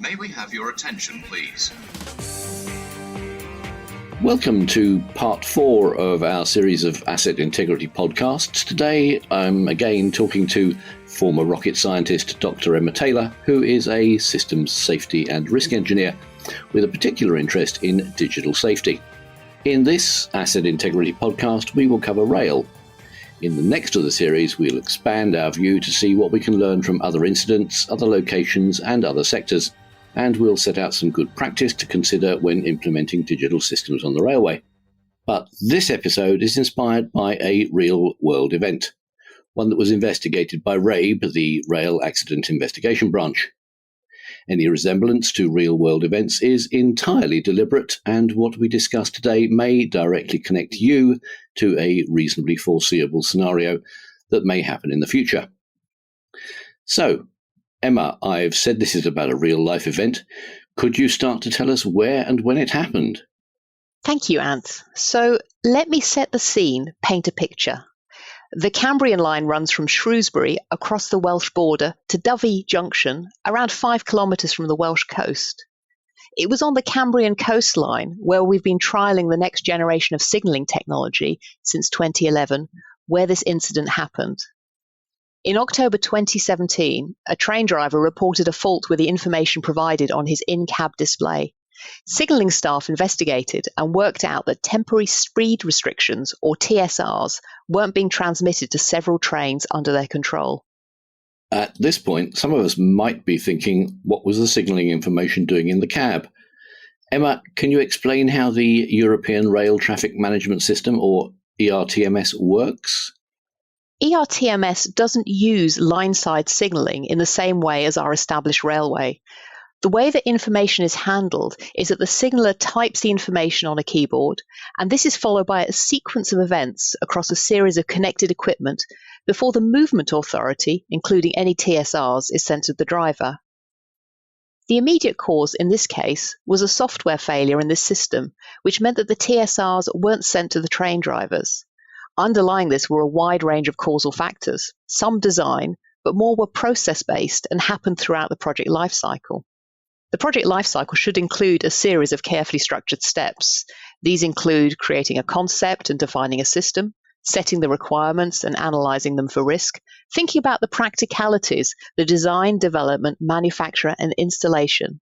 May we have your attention, please? Welcome to part 4 of our series of asset integrity podcasts. Today I'm again talking to former rocket scientist Dr. Emma Taylor, who is a systems safety and risk engineer with a particular interest in digital safety. In this asset integrity podcast, we will cover rail. In the next of the series, we'll expand our view to see what we can learn from other incidents, other locations and other sectors. And we'll set out some good practice to consider when implementing digital systems on the railway. But this episode is inspired by a real-world event, one that was investigated by RAIB, the Rail Accident Investigation Branch. Any resemblance to real-world events is entirely deliberate, and what we discuss today may directly connect you to a reasonably foreseeable scenario that may happen in the future. So, Emma, I've said this is about a real-life event. Could you start to tell us where and when it happened? Thank you, Ant. So let me set the scene, paint a picture. The Cambrian Line runs from Shrewsbury across the Welsh border to Dyfi Junction, around 5 kilometres from the Welsh coast. It was on the Cambrian coastline, where we've been trialling the next generation of signalling technology since 2011, where this incident happened. In October 2017, a train driver reported a fault with the information provided on his in-cab display. Signalling staff investigated and worked out that temporary speed restrictions, or TSRs, weren't being transmitted to several trains under their control. At this point, some of us might be thinking, what was the signalling information doing in the cab? Emma, can you explain how the European Rail Traffic Management System, or ERTMS, works? ERTMS doesn't use line-side signalling in the same way as our established railway. The way that information is handled is that the signaller types the information on a keyboard, and this is followed by a sequence of events across a series of connected equipment before the movement authority, including any TSRs, is sent to the driver. The immediate cause in this case was a software failure in this system, which meant that the TSRs weren't sent to the train drivers. Underlying this were a wide range of causal factors, some design, but more were process-based and happened throughout the project lifecycle. The project lifecycle should include a series of carefully structured steps. These include creating a concept and defining a system, setting the requirements and analyzing them for risk, thinking about the practicalities, the design, development, manufacture, and installation,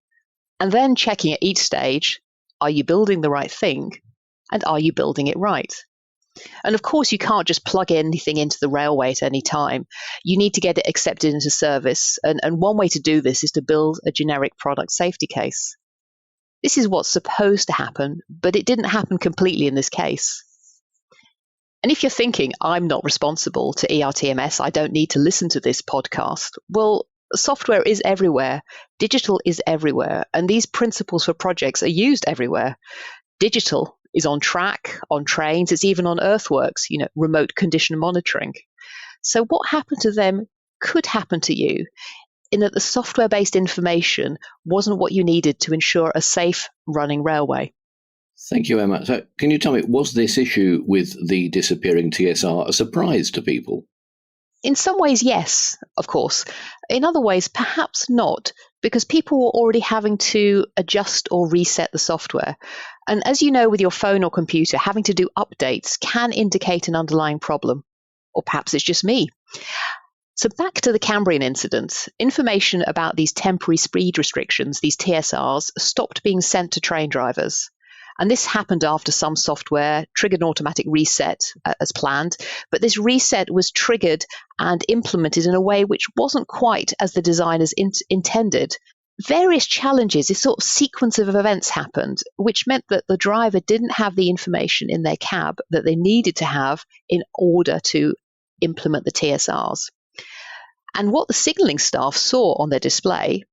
and then checking at each stage, are you building the right thing, and are you building it right? And of course, you can't just plug anything into the railway at any time. You need to get it accepted into service. And one way to do this is to build a generic product safety case. This is what's supposed to happen, but it didn't happen completely in this case. And if you're thinking, I'm not responsible to ERTMS, I don't need to listen to this podcast, well, software is everywhere. Digital is everywhere. And these principles for projects are used everywhere. Digital is on track, on trains, it's even on earthworks, remote condition monitoring. So what happened to them could happen to you, in that the software-based information wasn't what you needed to ensure a safe running railway. Thank you, Emma. So can you tell me, was this issue with the disappearing TSR a surprise to people? In some ways, yes, of course. In other ways, perhaps not, because people were already having to adjust or reset the software. And as you know, with your phone or computer, having to do updates can indicate an underlying problem. Or perhaps it's just me. So back to the Cambrian incident, information about these temporary speed restrictions, these TSRs, stopped being sent to train drivers. And this happened after some software triggered an automatic reset as planned, but this reset was triggered and implemented in a way which wasn't quite as the designers intended. Various challenges, this sort of sequence of events happened, which meant that the driver didn't have the information in their cab that they needed to have in order to implement the TSRs. And what the signalling staff saw on their display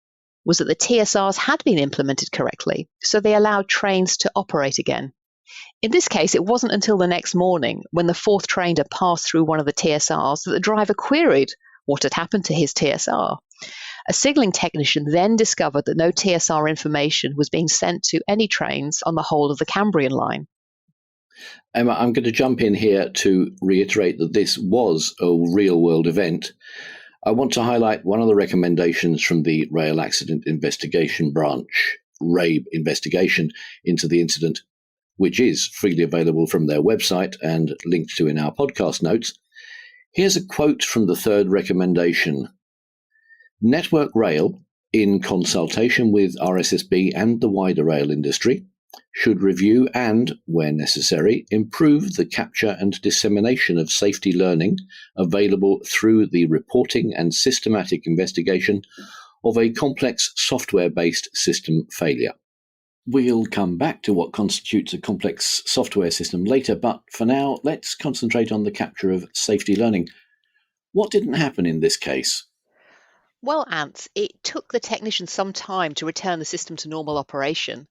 was that the TSRs had been implemented correctly, so they allowed trains to operate again. In this case, it wasn't until the next morning, when the fourth train had passed through one of the TSRs, that the driver queried what had happened to his TSR. A signalling technician then discovered that no TSR information was being sent to any trains on the whole of the Cambrian Line. Emma, I'm going to jump in here to reiterate that this was a real-world event. I want to highlight one of the recommendations from the Rail Accident Investigation Branch, RAIB investigation into the incident, which is freely available from their website and linked to in our podcast notes. Here's a quote from the third recommendation. Network Rail, in consultation with RSSB and the wider rail industry, should review and, where necessary, improve the capture and dissemination of safety learning available through the reporting and systematic investigation of a complex software-based system failure. We'll come back to what constitutes a complex software system later, but for now, let's concentrate on the capture of safety learning. What didn't happen in this case? Well, Ants, it took the technicians some time to return the system to normal operation.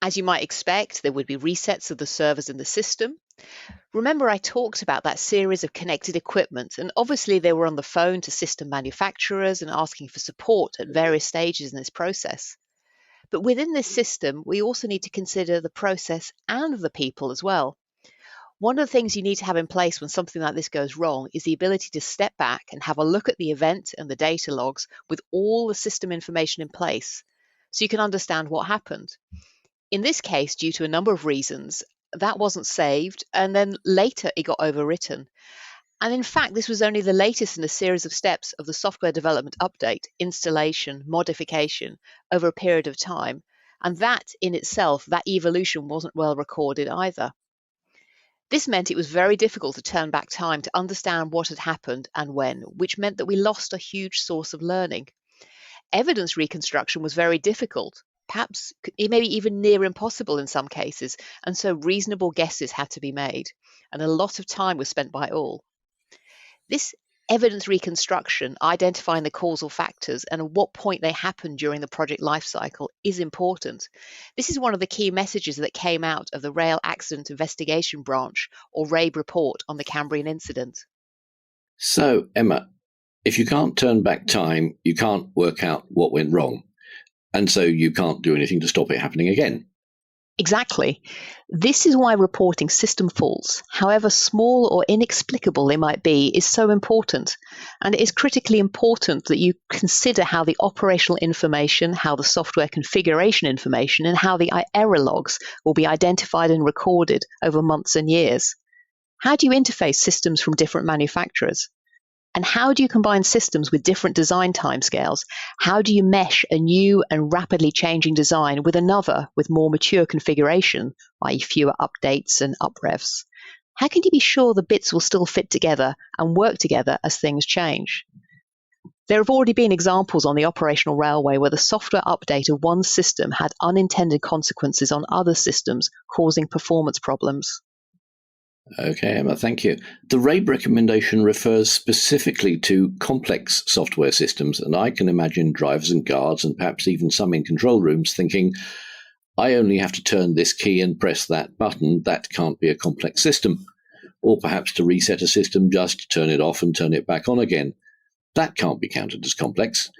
As you might expect, there would be resets of the servers in the system. Remember, I talked about that series of connected equipment, and obviously they were on the phone to system manufacturers and asking for support at various stages in this process. But within this system, we also need to consider the process and the people as well. One of the things you need to have in place when something like this goes wrong is the ability to step back and have a look at the event and the data logs with all the system information in place so you can understand what happened. In this case, due to a number of reasons, that wasn't saved, and then later it got overwritten. And in fact, this was only the latest in a series of steps of the software development update, installation, modification over a period of time. And that in itself, that evolution wasn't well recorded either. This meant it was very difficult to turn back time to understand what had happened and when, which meant that we lost a huge source of learning. Evidence reconstruction was very difficult, perhaps maybe even near impossible in some cases, and so reasonable guesses had to be made, and a lot of time was spent by all. This evidence reconstruction, identifying the causal factors and at what point they happened during the project lifecycle, is important. This is one of the key messages that came out of the Rail Accident Investigation Branch, or RAIB report on the Cambrian incident. So, Emma, if you can't turn back time, you can't work out what went wrong, and so you can't do anything to stop it happening again. Exactly. This is why reporting system faults, however small or inexplicable they might be, is so important. And it is critically important that you consider how the operational information, how the software configuration information, and how the error logs will be identified and recorded over months and years. How do you interface systems from different manufacturers? And how do you combine systems with different design timescales? How do you mesh a new and rapidly changing design with another with more mature configuration, i.e. fewer updates and uprevs? How can you be sure the bits will still fit together and work together as things change? There have already been examples on the operational railway where the software update of one system had unintended consequences on other systems, causing performance problems. Okay, Emma, thank you. The RAIB recommendation refers specifically to complex software systems, and I can imagine drivers and guards, and perhaps even some in control rooms, thinking, I only have to turn this key and press that button. That can't be a complex system. Or perhaps to reset a system, just turn it off and turn it back on again. That can't be counted as complex.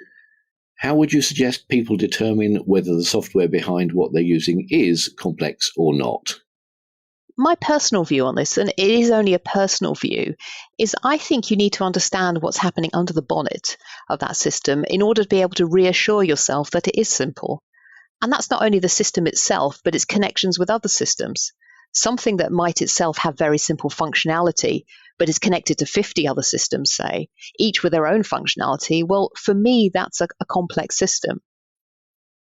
How would you suggest people determine whether the software behind what they're using is complex or not? My personal view on this, and it is only a personal view, is I think you need to understand what's happening under the bonnet of that system in order to be able to reassure yourself that it is simple. And that's not only the system itself, but its connections with other systems. Something that might itself have very simple functionality, but is connected to 50 other systems, say, each with their own functionality, well, for me, that's a complex system.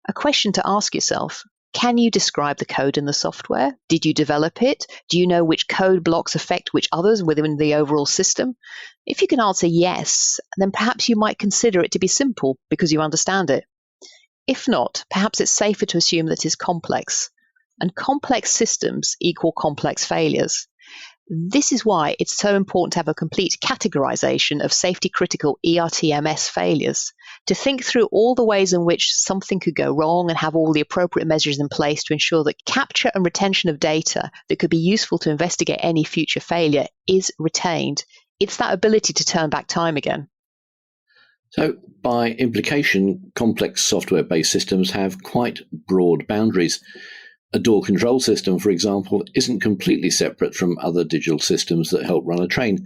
A question to ask yourself: can you describe the code in the software? Did you develop it? Do you know which code blocks affect which others within the overall system? If you can answer yes, then perhaps you might consider it to be simple because you understand it. If not, perhaps it's safer to assume that it is complex. And complex systems equal complex failures. This is why it's so important to have a complete categorization of safety-critical ERTMS failures, to think through all the ways in which something could go wrong and have all the appropriate measures in place to ensure that capture and retention of data that could be useful to investigate any future failure is retained. It's that ability to turn back time again. So, by implication, complex software-based systems have quite broad boundaries. A door control system, for example, isn't completely separate from other digital systems that help run a train.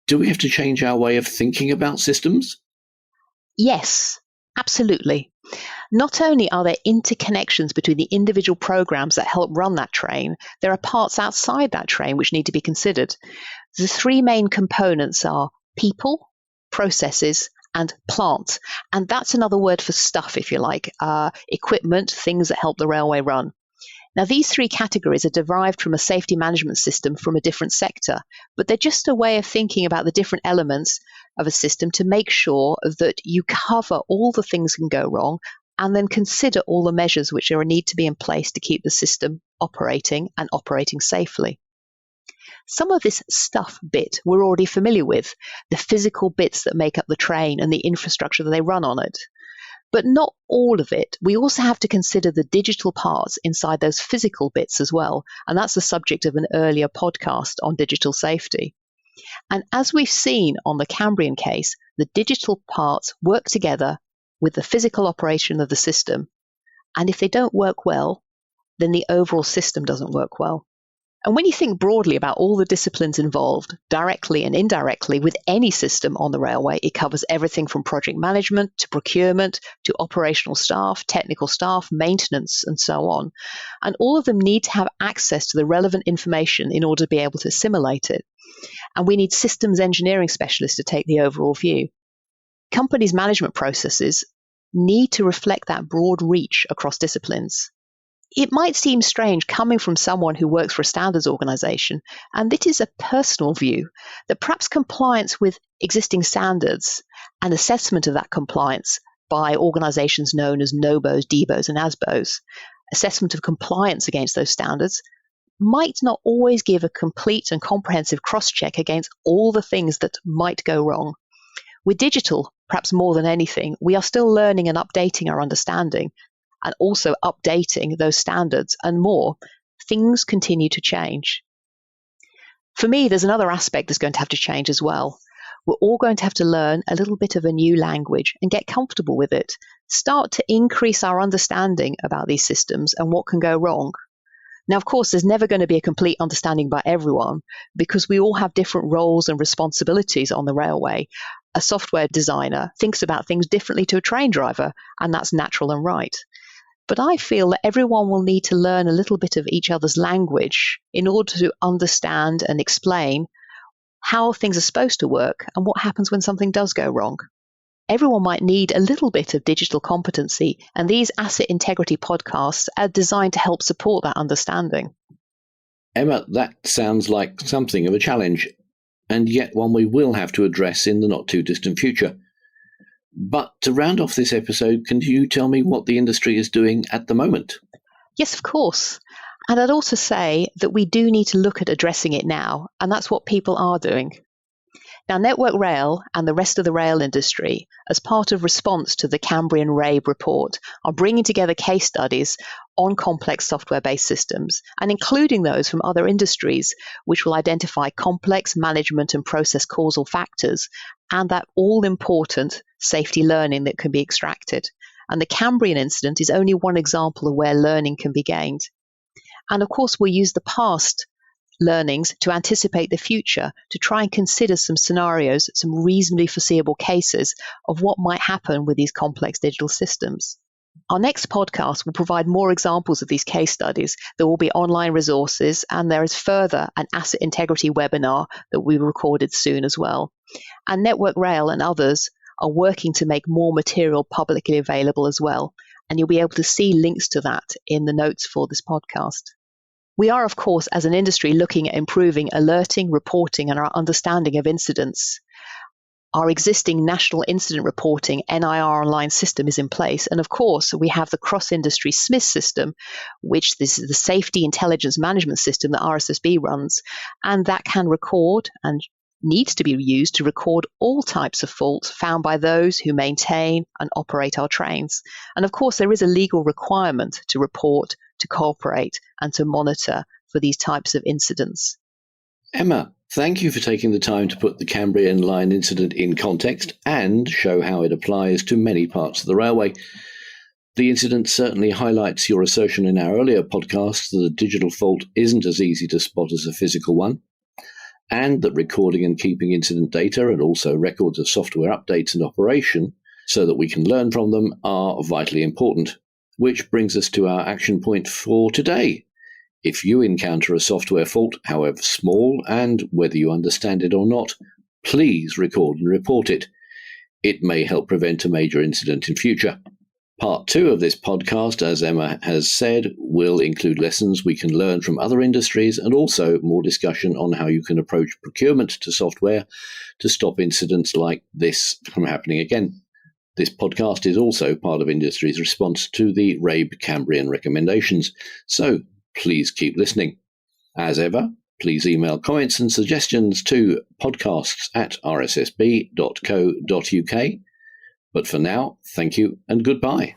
Do we have to change our way of thinking about systems? Yes, absolutely. Not only are there interconnections between the individual programs that help run that train, there are parts outside that train which need to be considered. The three main components are people, processes, and plant. And that's another word for stuff, if you like, equipment, things that help the railway run. Now, these three categories are derived from a safety management system from a different sector, but they're just a way of thinking about the different elements of a system to make sure that you cover all the things that can go wrong and then consider all the measures which are need to be in place to keep the system operating and operating safely. Some of this stuff bit we're already familiar with, the physical bits that make up the train and the infrastructure that they run on it. But not all of it. We also have to consider the digital parts inside those physical bits as well. And that's the subject of an earlier podcast on digital safety. And as we've seen on the Cambrian case, the digital parts work together with the physical operation of the system. And if they don't work well, then the overall system doesn't work well. And when you think broadly about all the disciplines involved, directly and indirectly, with any system on the railway, it covers everything from project management to procurement to operational staff, technical staff, maintenance, and so on. And all of them need to have access to the relevant information in order to be able to assimilate it. And we need systems engineering specialists to take the overall view. Companies' management processes need to reflect that broad reach across disciplines. It might seem strange coming from someone who works for a standards organization, and it is a personal view, that perhaps compliance with existing standards and assessment of that compliance by organizations known as NOBOs, DBOs, and ASBOs, assessment of compliance against those standards, might not always give a complete and comprehensive cross-check against all the things that might go wrong. With digital, perhaps more than anything, we are still learning and updating our understanding, and also updating those standards and more. Things continue to change. For me, there's another aspect that's going to have to change as well. We're all going to have to learn a little bit of a new language and get comfortable with it, start to increase our understanding about these systems and what can go wrong. Now, of course, there's never going to be a complete understanding by everyone because we all have different roles and responsibilities on the railway. A software designer thinks about things differently to a train driver, and that's natural and right. But I feel that everyone will need to learn a little bit of each other's language in order to understand and explain how things are supposed to work and what happens when something does go wrong. Everyone might need a little bit of digital competency, and these asset integrity podcasts are designed to help support that understanding. Emma, that sounds like something of a challenge, and yet one we will have to address in the not-too-distant future. But to round off this episode, can you tell me what the industry is doing at the moment? Yes, of course. And I'd also say that we do need to look at addressing it now, and that's what people are doing. Now, Network Rail and the rest of the rail industry, as part of response to the Cambrian RAIB report, are bringing together case studies on complex software-based systems, and including those from other industries, which will identify complex management and process causal factors, and that all-important safety learning that can be extracted. And the Cambrian incident is only one example of where learning can be gained. And of course, we'll use the past learnings to anticipate the future, to try and consider some scenarios, some reasonably foreseeable cases of what might happen with these complex digital systems. Our next podcast will provide more examples of these case studies. There will be online resources, and there is further an asset integrity webinar that we recorded soon as well. And Network Rail and others are working to make more material publicly available as well, and you'll be able to see links to that in the notes for this podcast. We are, of course, as an industry, looking at improving alerting, reporting, and our understanding of incidents. Our existing National Incident Reporting NIR online system is in place. And of course, we have the cross-industry SMIS system, which this is the Safety Intelligence Management System that RSSB runs, and that can record and needs to be used to record all types of faults found by those who maintain and operate our trains. And of course, there is a legal requirement to report, to cooperate, and to monitor for these types of incidents. Emma, thank you for taking the time to put the Cambrian Line incident in context and show how it applies to many parts of the railway. The incident certainly highlights your assertion in our earlier podcast that a digital fault isn't as easy to spot as a physical one. and that recording and keeping incident data and also records of software updates and operation so that we can learn from them are vitally important. Which brings us to our action point for today. If you encounter a software fault, however small, and whether you understand it or not, please record and report it. It may help prevent a major incident in future. Part 2 of this podcast, as Emma has said, will include lessons we can learn from other industries and also more discussion on how you can approach procurement to software to stop incidents like this from happening again. This podcast is also part of industry's response to the RAIB Cambrian recommendations, so please keep listening. As ever, please email comments and suggestions to podcasts@rssb.co.uk. But for now, thank you and goodbye.